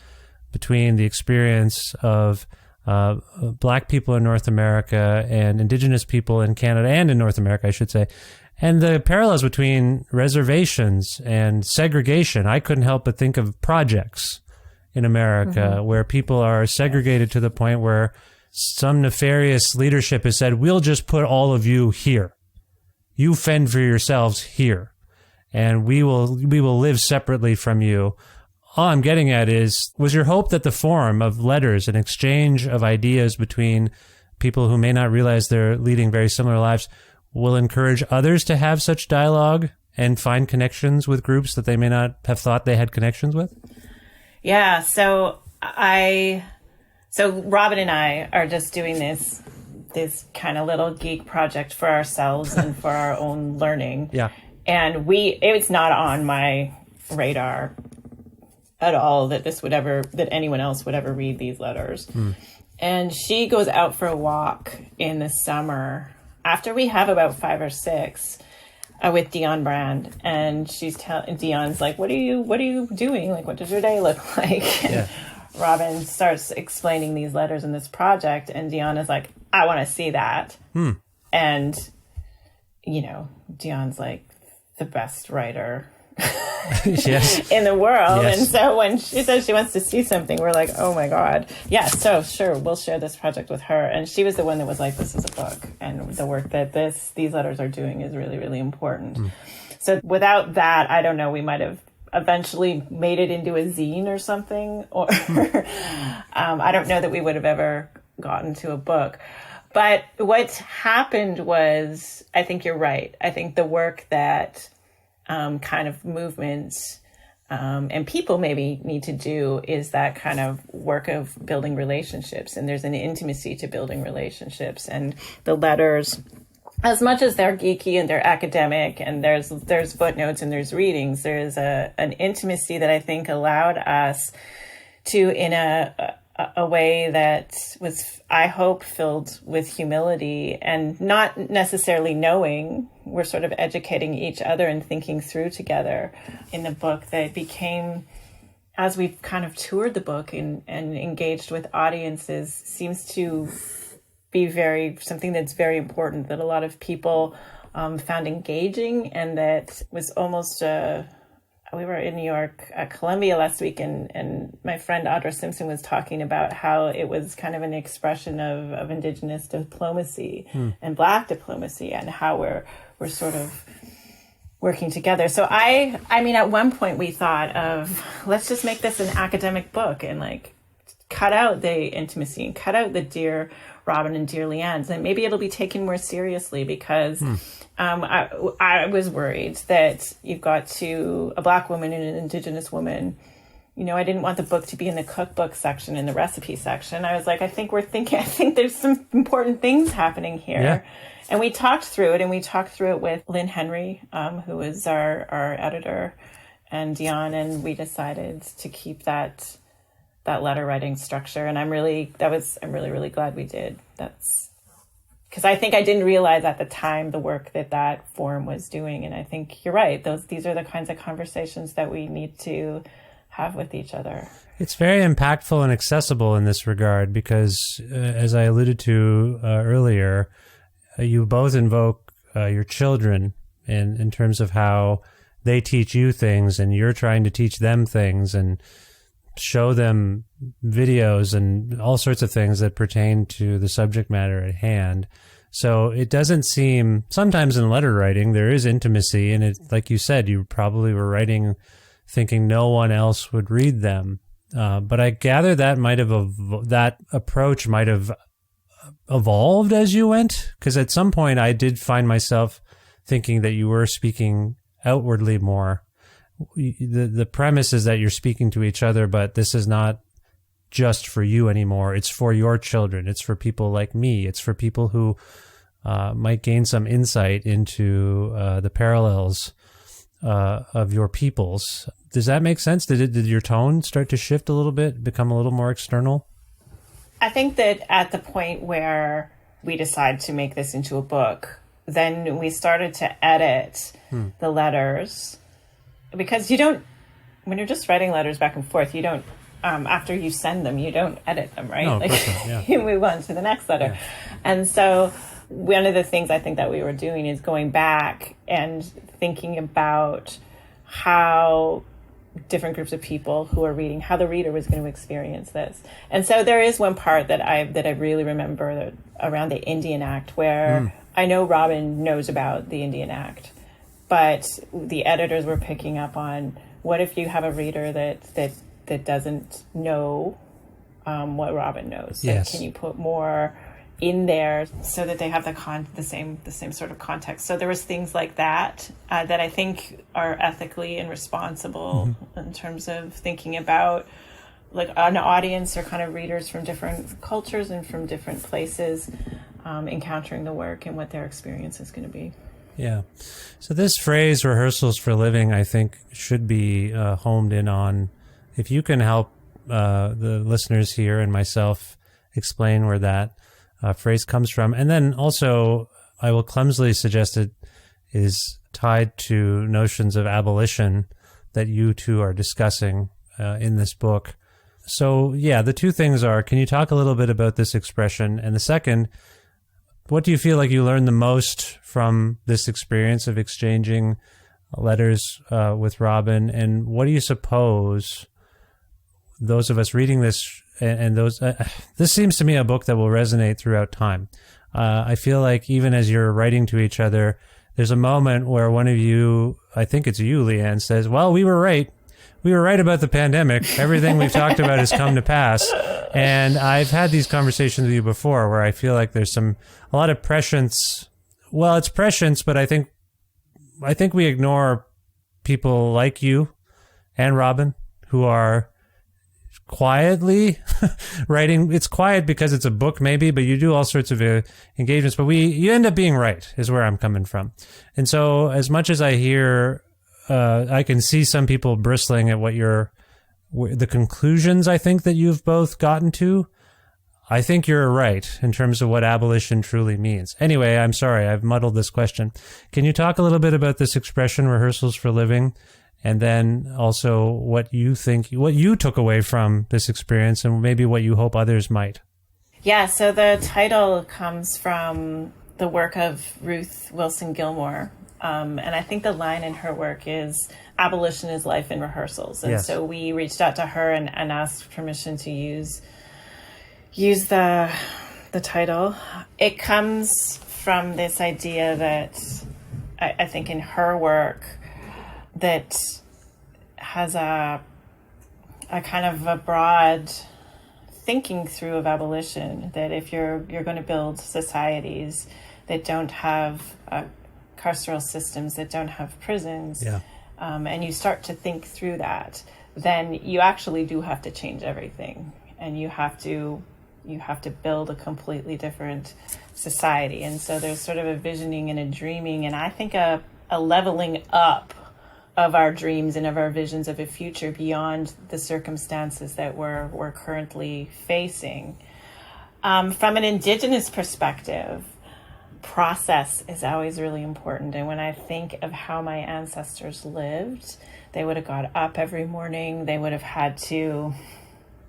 between the experience of Black people in North America and Indigenous people in Canada and in North America, I should say, and the parallels between reservations and segregation. I couldn't help but think of projects in America where people are segregated to the point where some nefarious leadership has said, we'll just put all of you here. You fend for yourselves here, and we will live separately from you. All I'm getting at is, was your hope that the form of letters, an exchange of ideas between people who may not realize they're leading very similar lives, will encourage others to have such dialogue and find connections with groups that they may not have thought they had connections with? Yeah, so Robin and I are just doing this kind of little geek project for ourselves and for our own learning. Yeah. And it's not on my radar at all that that anyone else would ever read these letters. And she goes out for a walk in the summer after we have about 5 or 6 with Dion Brand, and Dion's like, what are you doing? Like, what does your day look like? And Robin starts explaining these letters in this project, and Dion is like, I want to see that. And, Dion's like the best writer in the world. Yes. And so when she says she wants to see something, we're like, oh my God. Yeah, so sure, we'll share this project with her. And she was the one that was like, this is a book. And the work that these letters are doing is really, really important. So without that, I don't know, we might have eventually made it into a zine or something. Or I don't know that we would have ever gotten to a book. But what happened was, I think you're right. I think the work that kind of movements and people maybe need to do is that kind of work of building relationships. And there's an intimacy to building relationships. And the letters, as much as they're geeky and they're academic and there's footnotes and there's readings, there's an intimacy that I think allowed us to, in a way that was, I hope, filled with humility and not necessarily knowing. We're sort of educating each other and thinking through together in the book that became, as we've kind of toured the book and engaged with audiences, seems to be something that's very important, that a lot of people found engaging, and that was almost we were in New York at Columbia last week, and my friend Audra Simpson was talking about how it was kind of an expression of Indigenous diplomacy and Black diplomacy, and how we're sort of working together. So I mean, at one point we thought of, let's just make this an academic book and like cut out the intimacy and cut out the Dear Robin and Dear Leanne, and maybe it'll be taken more seriously because I was worried that you've got a Black woman and an Indigenous woman. I didn't want the book to be in the cookbook section, in the recipe section. I was like, I think there's some important things happening here. Yeah. And we talked through it, with Lynn Henry, who is our editor, and Dion, and we decided to keep that letter writing structure. And I'm really, really glad we did. That's because I think I didn't realize at the time the work that forum was doing. And I think you're right. These are the kinds of conversations that we need to have with each other. It's very impactful and accessible in this regard because, as I alluded to earlier, you both invoke your children in terms of how they teach you things, and you're trying to teach them things and show them videos and all sorts of things that pertain to the subject matter at hand. So it doesn't seem, sometimes in letter writing, there is intimacy, and it, like you said, you probably were writing thinking no one else would read them. But I gather that approach might have evolved as you went, because at some point I did find myself thinking that you were speaking outwardly more. The premise is that you're speaking to each other, but this is not just for you anymore. It's for your children. It's for people like me. It's for people who might gain some insight into the parallels of your peoples. Does that make sense? Did your tone start to shift a little bit, become a little more external? I think that at the point where we decided to make this into a book, then we started to edit the letters. Because when you're just writing letters back and forth, you don't, after you send them, you don't edit them, right? No, like, of course not, you move on to the next letter. Yeah. And so one of the things I think that we were doing is going back and thinking about how different groups of people who are reading, how the reader was going to experience this. And so there is one part that I really remember around the Indian Act, where I know Robin knows about the Indian Act, but the editors were picking up on, what if you have a reader that doesn't know what Robin knows? Yes. Can you put more in there so that they have the same sort of context? So there was things like that that I think are ethically and responsible in terms of thinking about like an audience or kind of readers from different cultures and from different places encountering the work and what their experience is going to be. Yeah. So this phrase, rehearsals for living, I think should be homed in on. If you can help the listeners here and myself explain where that phrase comes from. And then also, I will clumsily suggest it is tied to notions of abolition that you two are discussing in this book. So, yeah, the two things are, can you talk a little bit about this expression? And the second, what do you feel like you learned the most from this experience of exchanging letters with Robin? And what do you suppose those of us reading this and those, this seems to me a book that will resonate throughout time. I feel like even as you're writing to each other, there's a moment where one of you, I think it's you, Leanne, says, well, we were right. We were right about the pandemic. Everything we've talked about has come to pass. And I've had these conversations with you before where I feel like there's a lot of prescience. Well, it's prescience, but I think we ignore people like you and Robin who are quietly writing. It's quiet because it's a book maybe, but you do all sorts of engagements, but you end up being right is where I'm coming from. And so as much as I hear, I can see some people bristling at the conclusions I think that you've both gotten to. I think you're right in terms of what abolition truly means. Anyway, I'm sorry, I've muddled this question. Can you talk a little bit about this expression, rehearsals for living? And then also what you took away from this experience and maybe what you hope others might. Yeah, so the title comes from the work of Ruth Wilson Gilmore. And I think the line in her work is, abolition is life in rehearsals. And yes. So we reached out to her and asked permission to use the title. It comes from this idea that I think in her work that has a kind of a broad thinking through of abolition, that if you're going to build societies that don't have carceral systems, that don't have prisons, and you start to think through that, then you actually do have to change everything, and you have to build a completely different society. And so there's sort of a visioning and a dreaming, and I think a leveling up of our dreams and of our visions of a future beyond the circumstances that we're currently facing. From an Indigenous perspective, process is always really important. And when I think of how my ancestors lived, they would have got up every morning. They would have had to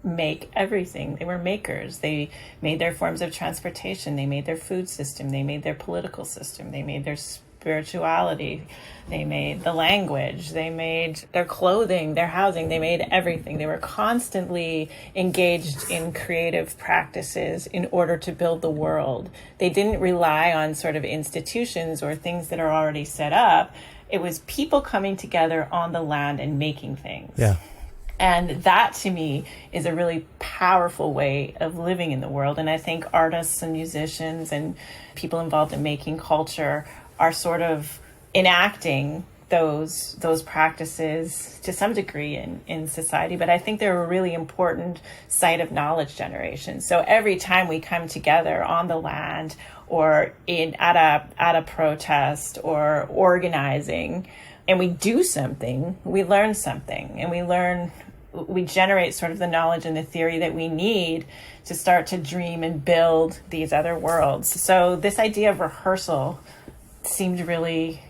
make everything. They were makers. They made their forms of transportation. They made their food system. They made their political system. They made their spirituality. They made the language. They made their clothing, their housing. They made everything. They were constantly engaged in creative practices in order to build the world. They didn't rely on sort of institutions or things that are already set up. It was people coming together on the land and making things. Yeah. And that, to me, is a really powerful way of living in the world. And I think artists and musicians and people involved in making culture are sort of enacting those practices to some degree in society. But I think they're a really important site of knowledge generation. So every time we come together on the land or at a protest or organizing, and we do something, we learn something, and we generate sort of the knowledge and the theory that we need to start to dream and build these other worlds. So this idea of rehearsal seemed really,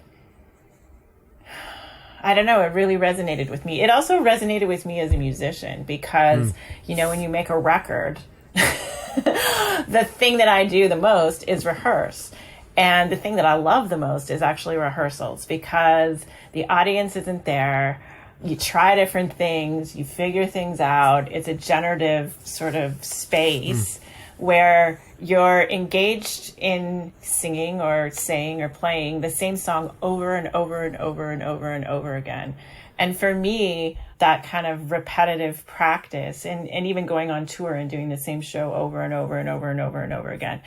I don't know, it really resonated with me. It also resonated with me as a musician because, when you make a record, the thing that I do the most is rehearse. And the thing that I love the most is actually rehearsals because the audience isn't there. You try different things, you figure things out. It's a generative sort of space where you're engaged in singing or saying or playing the same song over and over and over and over and over again. And for me, that kind of repetitive practice and even going on tour and doing the same show over and over and over and over and over again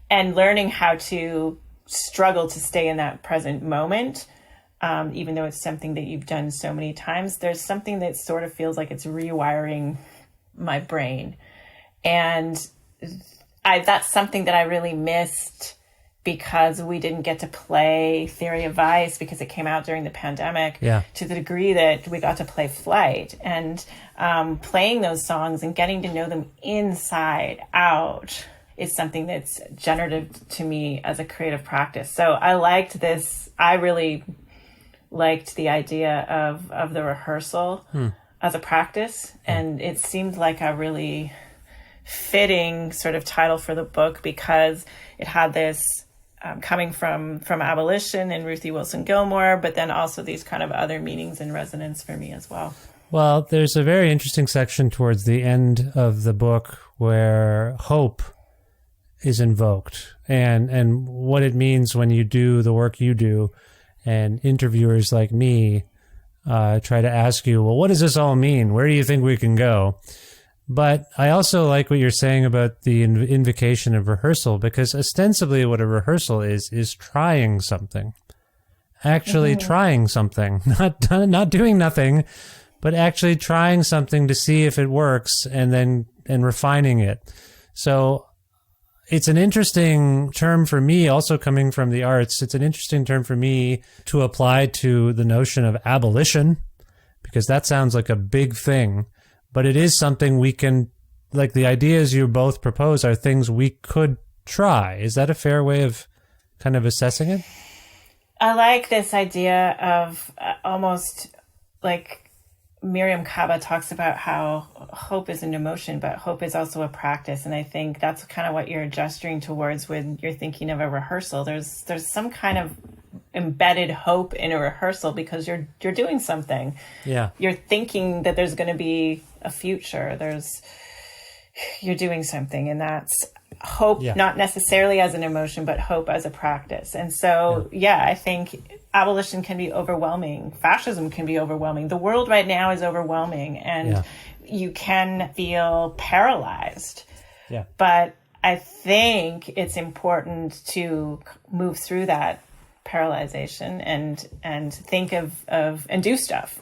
and learning how to struggle to stay in that present moment, even though it's something that you've done so many times, there's something that sort of feels like it's rewiring my brain. And that's something that I really missed because we didn't get to play Theory of Vice because it came out during the pandemic, to the degree that we got to play Flight, and playing those songs and getting to know them inside out is something that's generative to me as a creative practice. So I liked this. I really liked the idea of the rehearsal as a practice. And it seemed like a really fitting sort of title for the book because it had this coming from abolition and Ruthie Wilson Gilmore, but then also these kind of other meanings and resonance for me as well. Well, there's a very interesting section towards the end of the book where hope is invoked and what it means when you do the work you do, and interviewers like me try to ask you, well, what does this all mean? Where do you think we can go? But I also like what you're saying about the invocation of rehearsal, because ostensibly what a rehearsal is trying something, actually trying something, not doing nothing, but actually trying something to see if it works and refining it. So it's an interesting term for me, also coming from the arts. It's an interesting term for me to apply to the notion of abolition, because that sounds like a big thing, but it is something we can, like the ideas you both propose are things we could try. Is that a fair way of kind of assessing it? I like this idea of almost like Miriam Kaba talks about how hope is an emotion, but hope is also a practice. And I think that's kind of what you're gesturing towards when you're thinking of a rehearsal. There's some kind of embedded hope in a rehearsal because you're doing something. Yeah. You're thinking that there's going to be a future. You're doing something, and that's hope, not necessarily as an emotion, but hope as a practice. And so, I think abolition can be overwhelming. Fascism can be overwhelming. The world right now is overwhelming, and you can feel paralyzed. Yeah. But I think it's important to move through that paralyzation and think of and do stuff.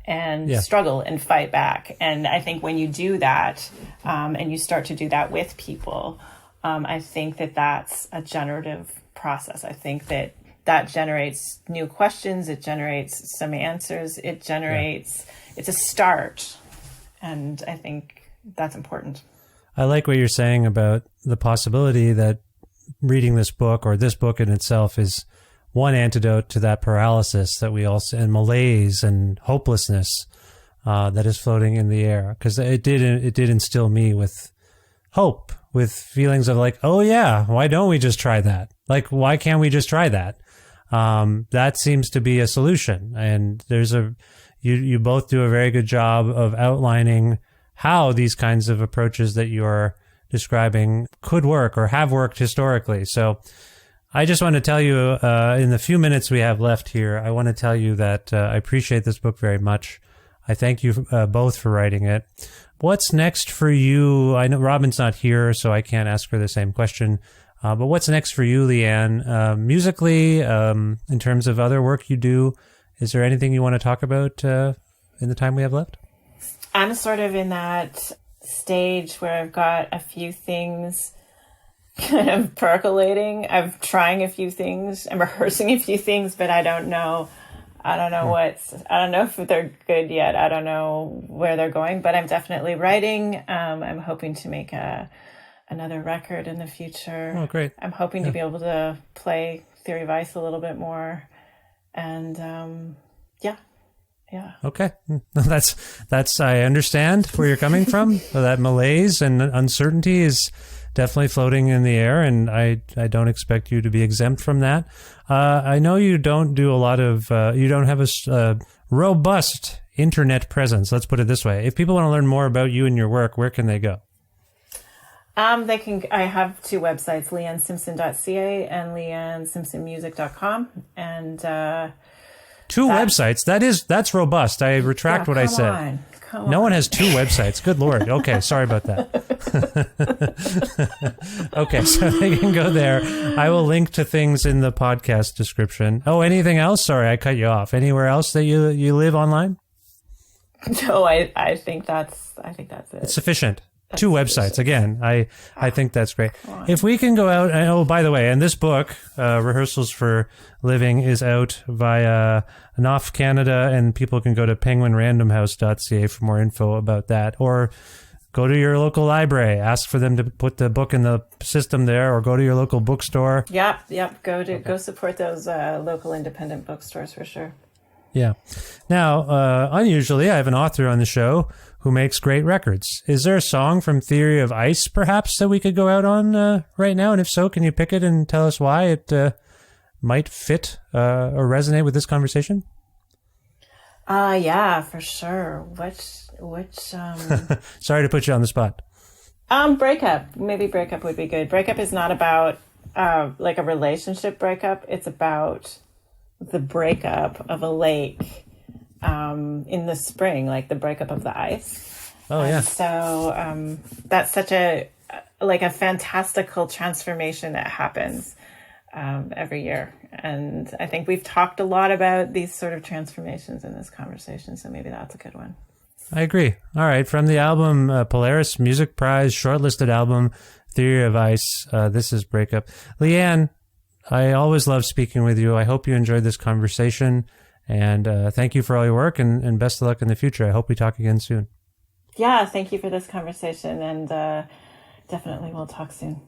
And struggle and fight back. And I think when you do that, and you start to do that with people, I think that that's a generative process. I think that generates new questions. It generates some answers. It generates, it's a start. And I think that's important. I like what you're saying about the possibility that reading this book, or this book in itself, is one antidote to that paralysis that we also, and malaise and hopelessness that is floating in the air. Because it did instill me with hope, with feelings of like, oh yeah, why don't we just try that? Like, why can't we just try that? That seems to be a solution. And you both do a very good job of outlining how these kinds of approaches that you're describing could work or have worked historically. So I just want to tell you, in the few minutes we have left here, I want to tell you that I appreciate this book very much. I thank you both for writing it. What's next for you? I know Robin's not here, so I can't ask her the same question. But what's next for you, Leanne? Musically, in terms of other work you do, is there anything you want to talk about in the time we have left? I'm sort of in that stage where I've got a few things kind of percolating. I'm trying a few things. I'm rehearsing a few things, but I don't know I don't know if they're good yet. I don't know where they're going, but I'm definitely writing. I'm hoping to make another record in the future. Oh, great. I'm hoping to be able to play Theory of Vice a little bit more. And, yeah. Okay. That's, I understand where you're coming from. So that malaise and uncertainty is definitely floating in the air, and I don't expect you to be exempt from that. I know you don't do a lot of, you don't have a robust internet presence. Let's put it this way. If people want to learn more about you and your work, where can they go? They can. I have two websites, leannesimpson.ca and leannesimpsonmusic.com, and two websites. That's robust. I retract what I said. No one has two websites. Good Lord. Okay, sorry about that. Okay, so they can go there. I will link to things in the podcast description. Oh, anything else? Sorry, I cut you off. Anywhere else that you live online? No, I think that's it. It's sufficient. 2 websites. Again, I think that's great. If we can go out, and, oh, by the way, and this book, Rehearsals for Living, is out via NOF Canada, and people can go to penguinrandomhouse.ca for more info about that, or go to your local library, ask for them to put the book in the system there, or go to your local bookstore. Yep. Go support those local independent bookstores for sure. Yeah. Now, unusually, I have an author on the show who makes great records. Is there a song from Theory of Ice, perhaps, that we could go out on right now? And if so, can you pick it and tell us why it might fit or resonate with this conversation? Yeah, for sure. Which Sorry to put you on the spot. Breakup. Maybe Breakup would be good. Breakup is not about like a relationship breakup. It's about the breakup of a lake in the spring, like the breakup of the ice. Oh, yeah. So that's such a fantastical transformation that happens every year. And I think we've talked a lot about these sort of transformations in this conversation, so maybe that's a good one. I agree. All right. From the album Polaris Music Prize shortlisted album, Theory of Ice, this is Breakup. Leanne, I always love speaking with you. I hope you enjoyed this conversation, and thank you for all your work, and best of luck in the future. I hope we talk again soon. Yeah, thank you for this conversation, and definitely we'll talk soon.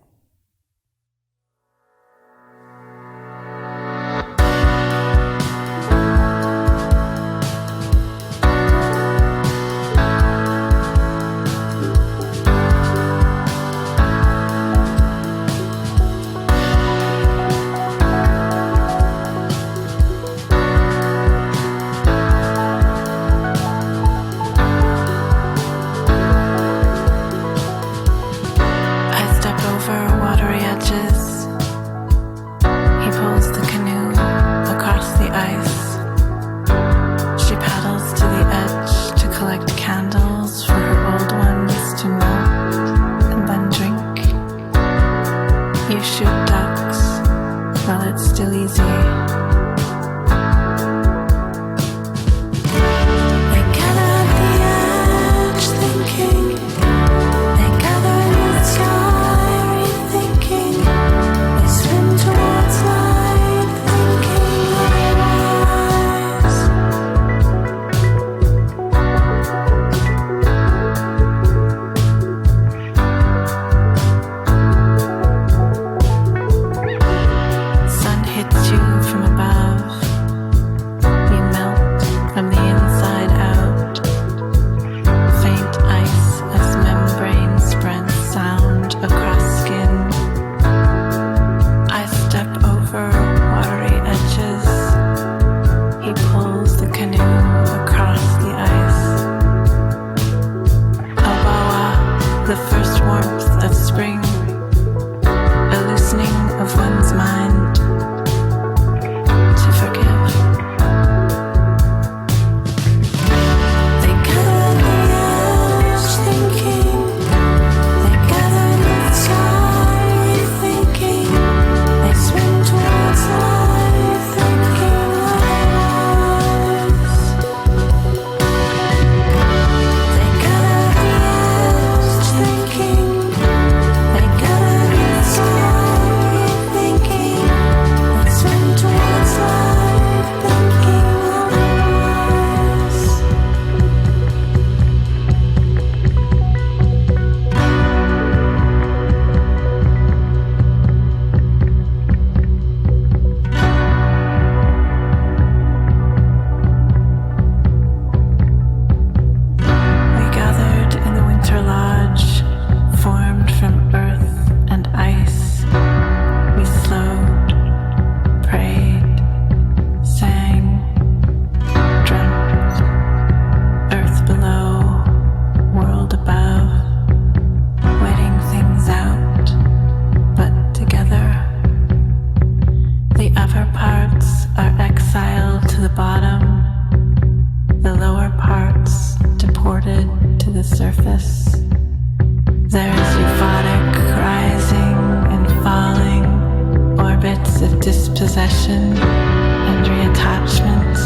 dispossession and reattachment,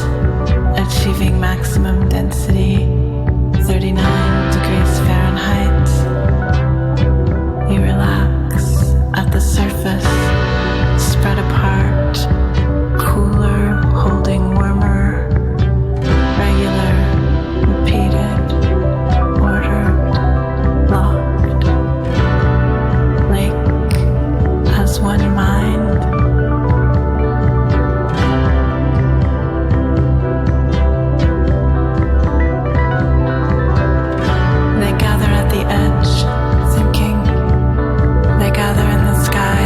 achieving maximum density, 39 degrees Fahrenheit. surface, spread apart, cooler, holding warmer, regular, repeated, ordered, locked. Lake has one mind. They gather at the edge, thinking. They gather in the sky,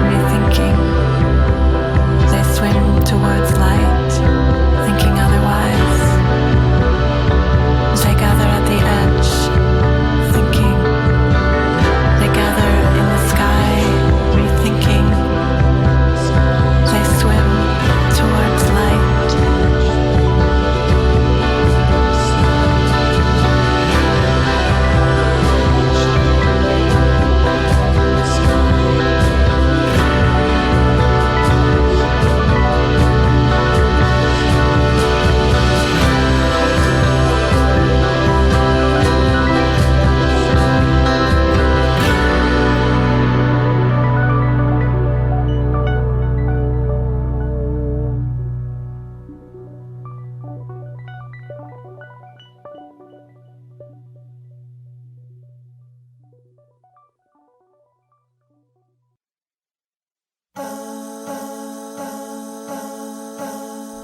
rethinking. They swim towards light, thinking otherwise. They gather at the edge, thinking. They gather in the sky, rethinking. They swim towards light.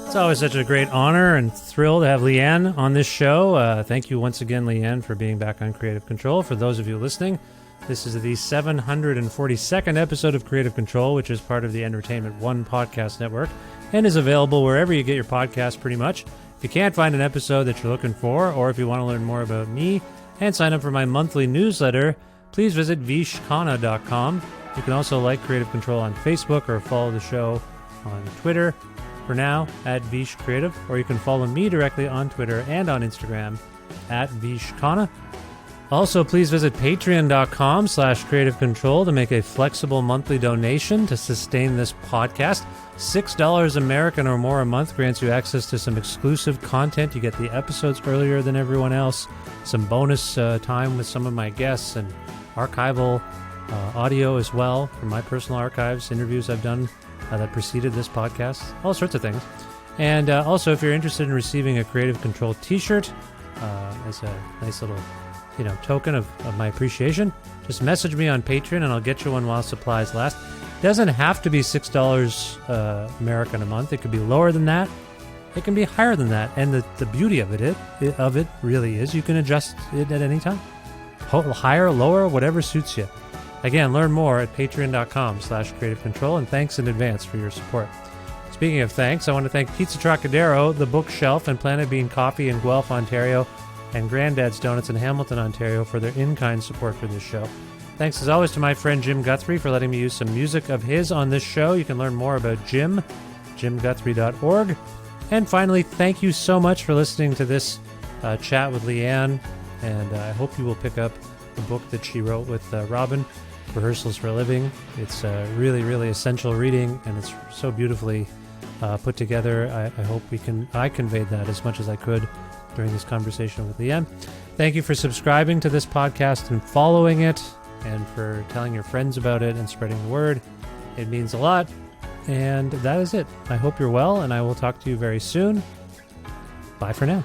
It's always such a great honor and thrill to have Leanne on this show. Thank you once again, Leanne, for being back on Creative Control. For those of you listening, this is the 742nd episode of Creative Control, which is part of the Entertainment One podcast network and is available wherever you get your podcasts pretty much. If you can't find an episode that you're looking for, or if you want to learn more about me and sign up for my monthly newsletter, please visit vishkhanna.com. You can also like Creative Control on Facebook or follow the show on Twitter. For now, at Vish Creative, or you can follow me directly on Twitter and on Instagram at Vishkhanna. Also, please visit patreon.com/Creative Control to make a flexible monthly donation to sustain this podcast. $6 American or more a month grants you access to some exclusive content. You get the episodes earlier than everyone else, some bonus time with some of my guests, and archival audio as well from my personal archives, interviews I've done that preceded this podcast, all sorts of things. And also, if you're interested in receiving a Creative Control t-shirt as a nice little token of my appreciation, just message me on Patreon and I'll get you one while supplies last. It doesn't have to be $6 American a month. It could be lower than that. It can be higher than that. And the beauty of it really is you can adjust it at any time. Higher, lower, whatever suits you. Again, learn more at patreon.com/Creative Control, and thanks in advance for your support. Speaking of thanks, I want to thank Pizza Trocadero, The Bookshelf, and Planet Bean Coffee in Guelph, Ontario, and Granddad's Donuts in Hamilton, Ontario for their in-kind support for this show. Thanks as always to my friend Jim Guthrie for letting me use some music of his on this show. You can learn more about Jim, jimguthrie.org. And finally, thank you so much for listening to this chat with Leanne, and I hope you will pick up the book that she wrote with Robin, Rehearsals for a Living. It's really, really essential reading, and it's so beautifully put together. I hope I conveyed that as much as I could during this conversation with Leanne. Thank you for subscribing to this podcast and following it, and for telling your friends about it and spreading the word. It means a lot. And that is it. I hope you're well, and I will talk to you very soon. Bye for now.